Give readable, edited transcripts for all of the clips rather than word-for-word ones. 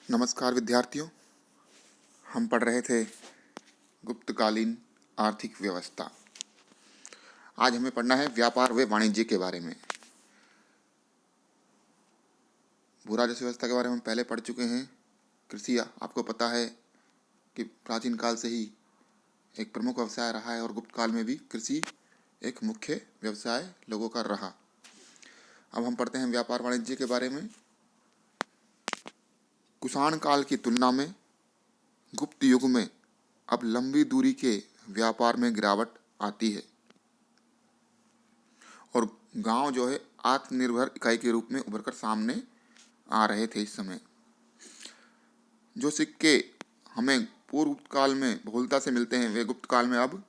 नमस्कार विद्यार्थियों। हम पढ़ रहे थे गुप्तकालीन आर्थिक व्यवस्था। आज हमें पढ़ना है व्यापार व वाणिज्य के बारे में। भू राजस्व व्यवस्था के बारे में हम पहले पढ़ चुके हैं। कृषि आपको पता है कि प्राचीन काल से ही एक प्रमुख व्यवसाय रहा है और गुप्त काल में भी कृषि एक मुख्य व्यवसाय लोगों का रहा। अब हम पढ़ते हैं व्यापार वाणिज्य के बारे में। कुषाण काल की तुलना में गुप्त युग में अब लंबी दूरी के व्यापार में गिरावट आती है और गांव जो है आत्मनिर्भर इकाई के रूप में उभरकर सामने आ रहे थे। इस समय जो सिक्के हमें पूर्व गुप्त काल में बहुलता से मिलते हैं वे गुप्त काल में अब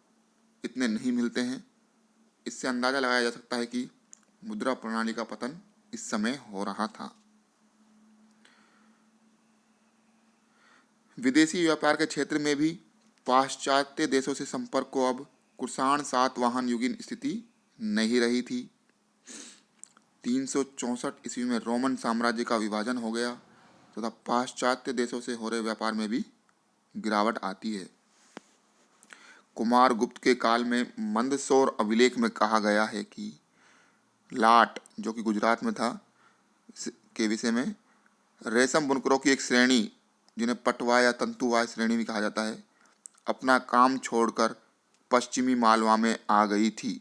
इतने नहीं मिलते हैं। इससे अंदाजा लगाया जा सकता है कि मुद्रा प्रणाली का पतन इस समय हो रहा था। विदेशी व्यापार के क्षेत्र में भी पाश्चात्य देशों से संपर्क को अब कुषाण सातवाहन युगीन स्थिति नहीं रही थी। 364 ईस्वी में रोमन साम्राज्य का विभाजन हो गया तथा पाश्चात्य देशों से हो रहे व्यापार में भी गिरावट आती है। कुमार गुप्त के काल में मंदसौर अभिलेख में कहा गया है कि लाट, जो कि गुजरात में था, के विषय में रेशम बुनकरों की एक श्रेणी, जिन्हें पटवा या तंतुवाय श्रेणी भी कहा जाता है, अपना काम छोड़कर पश्चिमी मालवा में आ गई थी।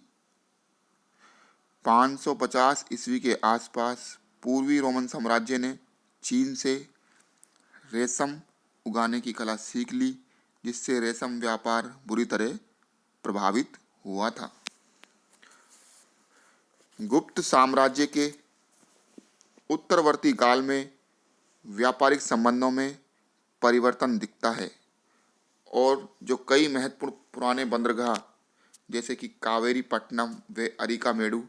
550 ईस्वी के आसपास पूर्वी रोमन साम्राज्य ने चीन से रेशम उगाने की कला सीख ली, जिससे रेशम व्यापार बुरी तरह प्रभावित हुआ था। गुप्त साम्राज्य के उत्तरवर्ती काल में व्यापारिक संबंधों में परिवर्तन दिखता है और जो कई महत्वपूर्ण पुराने बंदरगाह जैसे कि कावेरीपट्टनम व अरिकामेडु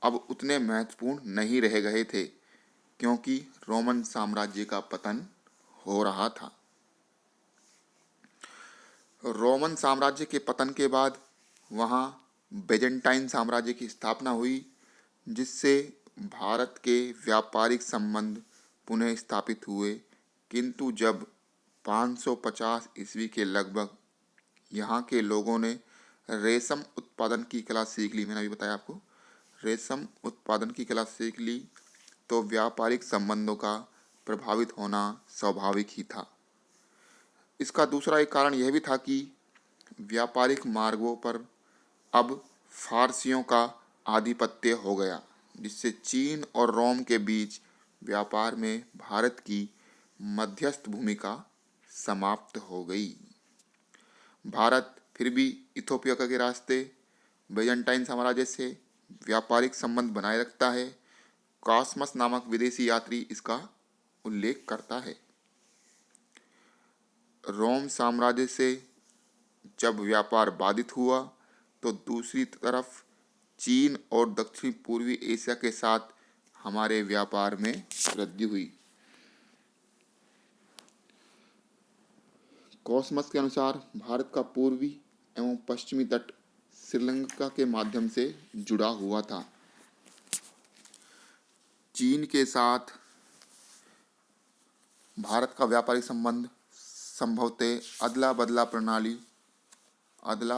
अब उतने महत्वपूर्ण नहीं रह गए थे, क्योंकि रोमन साम्राज्य का पतन हो रहा था। रोमन साम्राज्य के पतन के बाद वहाँ बेजेंटाइन साम्राज्य की स्थापना हुई, जिससे भारत के व्यापारिक संबंध पुनः स्थापित हुए। किंतु जब 550 ईस्वी के लगभग यहाँ के लोगों ने रेशम उत्पादन की कला सीख ली, मैंने अभी बताया आपको, रेशम उत्पादन की कला सीख ली, तो व्यापारिक संबंधों का प्रभावित होना स्वाभाविक ही था। इसका दूसरा एक कारण यह भी था कि व्यापारिक मार्गों पर अब फारसियों का आधिपत्य हो गया, जिससे चीन और रोम के बीच व्यापार में भारत की मध्यस्थ भूमिका समाप्त हो गई। भारत फिर भी इथोपिया के रास्ते बेजेंटाइन साम्राज्य से व्यापारिक संबंध बनाए रखता है। कॉस्मस नामक विदेशी यात्री इसका उल्लेख करता है। रोम साम्राज्य से जब व्यापार बाधित हुआ तो दूसरी तरफ चीन और दक्षिण पूर्वी एशिया के साथ हमारे व्यापार में वृद्धि हुई। कॉस्मस के अनुसार भारत का पूर्वी एवं पश्चिमी तट श्रीलंका के माध्यम से जुड़ा हुआ था। चीन के साथ भारत का व्यापारिक संबंध संभवतः अदला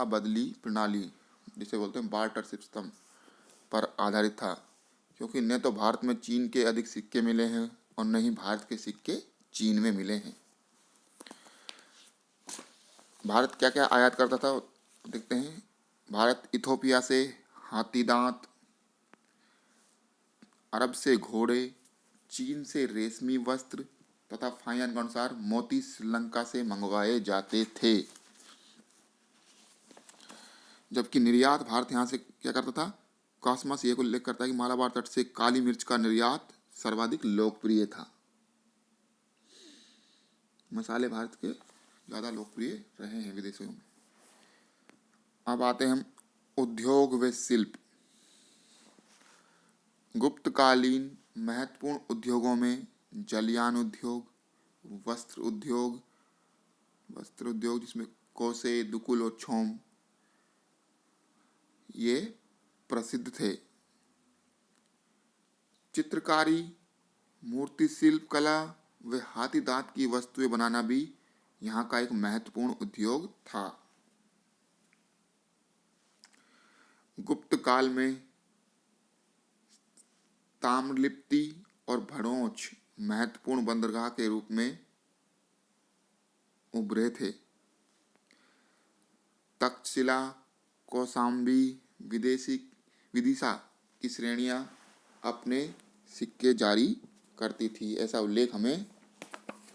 बदली प्रणाली जिसे बोलते हैं बार्टर सिस्टम पर आधारित था, क्योंकि न तो भारत में चीन के अधिक सिक्के मिले हैं और न ही भारत के सिक्के चीन में मिले हैं। भारत क्या क्या आयात करता था देखते हैं। भारत इथोपिया से हाथी दांत, अरब से घोड़े, चीन से रेशमी वस्त्र तथा फाइन के अनुसार मोती श्रीलंका से मंगवाए जाते थे। जबकि निर्यात भारत यहाँ से क्या करता था, कॉस्मस ये उल्लेख करता है कि मालाबार तट से काली मिर्च का निर्यात सर्वाधिक लोकप्रिय था। मसाले भारत के ज़्यादा लोकप्रिय रहे हैं विदेशों में। अब आते हैं हम उद्योग व शिल्प। गुप्तकालीन महत्वपूर्ण उद्योगों में जलयान उद्योग, वस्त्र उद्योग जिसमें कोसे, दुकुल और छोम ये प्रसिद्ध थे। चित्रकारी, मूर्ति शिल्प कला व हाथी दांत की वस्तुएं बनाना भी यहाँ का एक महत्वपूर्ण उद्योग था। गुप्त काल में ताम्रलिप्ति और भड़ोच महत्वपूर्ण बंदरगाह के रूप में उभरे थे। तक्षशिला, कौशाम्बी, विदिशा की श्रेणियां अपने सिक्के जारी करती थी, ऐसा उल्लेख हमें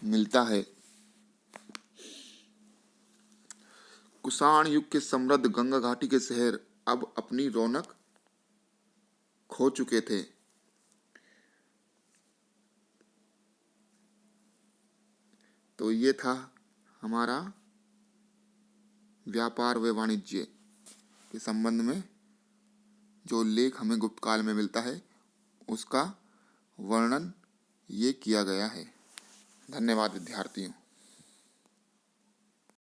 मिलता है। कुषाण युग के समृद्ध गंगा घाटी के शहर अब अपनी रौनक खो चुके थे। तो ये था हमारा व्यापार व वाणिज्य के संबंध में जो उल्लेख हमें गुप्त काल में मिलता है, उसका वर्णन ये किया गया है। धन्यवाद विद्यार्थियों।